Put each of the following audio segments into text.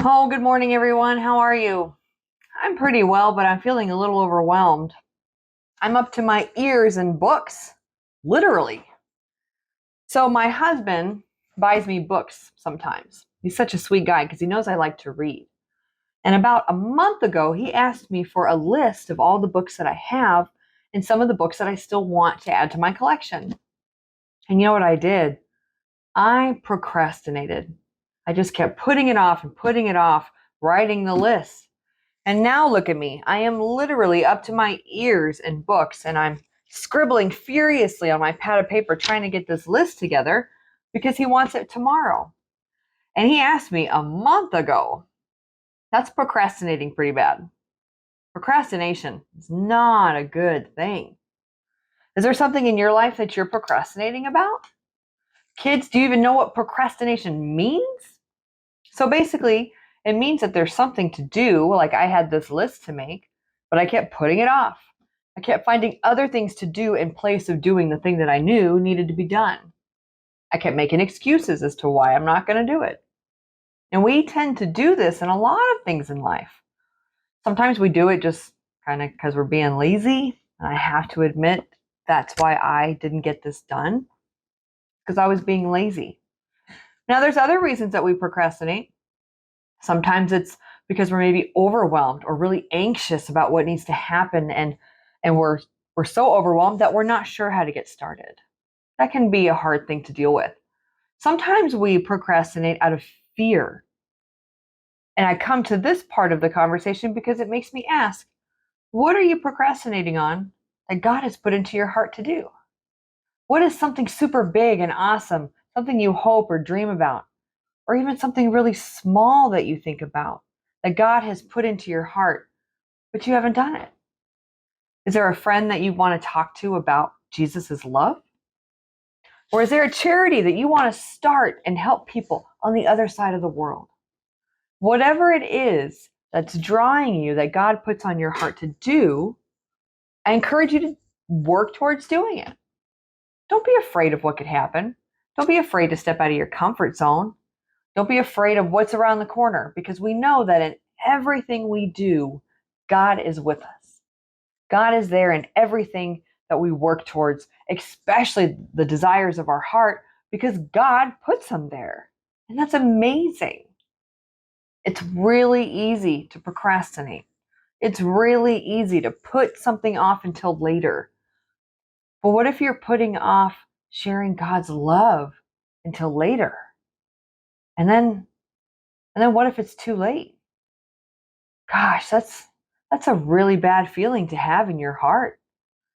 Oh, good morning, everyone. How are you? I'm pretty well, but I'm feeling a little overwhelmed. I'm up to my ears in books, literally. So, my husband buys me books sometimes. He's such a sweet guy because he knows I like to read. And about a month ago, he asked me for a list of all the books that I have and some of the books that I still want to add to my collection. And you know what I did? I procrastinated. I just kept putting it off and putting it off, writing the list. And now look at me. I am literally up to my ears in books and I'm scribbling furiously on my pad of paper trying to get this list together because he wants it tomorrow. And he asked me a month ago. That's procrastinating pretty bad. Procrastination is not a good thing. Is there something in your life that you're procrastinating about? Kids, do you even know what procrastination means? So basically, it means that there's something to do, like I had this list to make, but I kept putting it off. I kept finding other things to do in place of doing the thing that I knew needed to be done. I kept making excuses as to why I'm not going to do it. And we tend to do this in a lot of things in life. Sometimes we do it just kind of because we're being lazy. And I have to admit, that's why I didn't get this done, because I was being lazy. Now, there's other reasons that we procrastinate. Sometimes it's because we're maybe overwhelmed or really anxious about what needs to happen, and we're so overwhelmed that we're not sure how to get started. That can be a hard thing to deal with. Sometimes we procrastinate out of fear. And I come to this part of the conversation because it makes me ask, what are you procrastinating on that God has put into your heart to do? What is something super big and awesome, something you hope or dream about? Or even something really small that you think about that God has put into your heart, but you haven't done it? Is there a friend that you want to talk to about Jesus' love? Or is there a charity that you want to start and help people on the other side of the world? Whatever it is that's drawing you, that God puts on your heart to do, I encourage you to work towards doing it. Don't be afraid of what could happen. Don't be afraid to step out of your comfort zone. Don't be afraid of what's around the corner, because we know that in everything we do, God is with us. God is there in everything that we work towards, especially the desires of our heart, because God puts them there. And that's amazing. It's really easy to procrastinate. It's really easy to put something off until later. But what if you're putting off sharing God's love until later? And then what if it's too late? Gosh, that's a really bad feeling to have in your heart.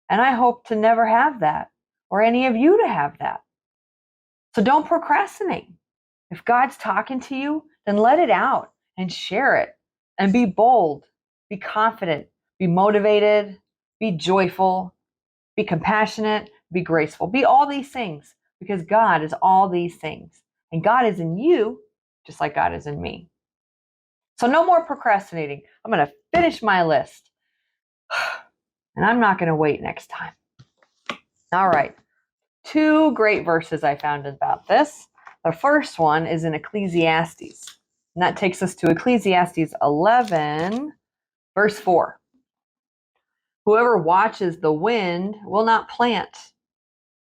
And I hope to never have that, or any of you to have that. So don't procrastinate. If God's talking to you, then let it out and share it, and be bold, be confident, be motivated, be joyful, be compassionate, be graceful, be all these things, because God is all these things. And God is in you just like God is in me. So no more procrastinating. I'm going to finish my list. And I'm not going to wait next time. All right. Two great verses I found about this. The first one is in Ecclesiastes. And that takes us to Ecclesiastes 11, verse 4. Whoever watches the wind will not plant.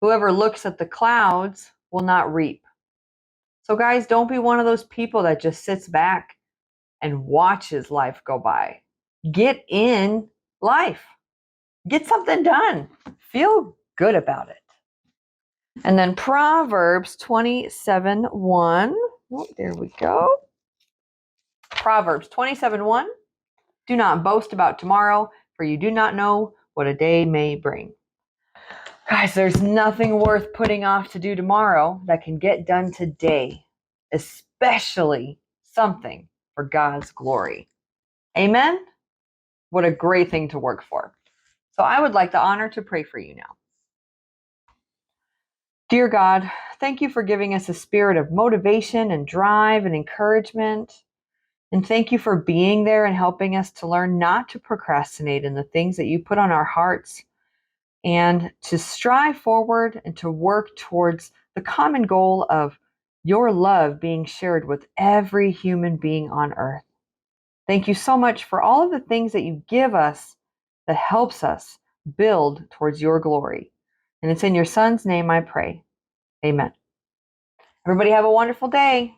Whoever looks at the clouds will not reap. So, guys, don't be one of those people that just sits back and watches life go by. Get in life. Get something done. Feel good about it. And then Proverbs 27:1. Oh, there we go. Proverbs 27:1. Do not boast about tomorrow, for you do not know what a day may bring. Guys, there's nothing worth putting off to do tomorrow that can get done today, especially something for God's glory. Amen? What a great thing to work for. So I would like the honor to pray for you now. Dear God, thank you for giving us a spirit of motivation and drive and encouragement. And thank you for being there and helping us to learn not to procrastinate in the things that you put on our hearts, and to strive forward and to work towards the common goal of your love being shared with every human being on earth. Thank you so much for all of the things that you give us that helps us build towards your glory. And it's in your Son's name I pray. Amen. Everybody have a wonderful day.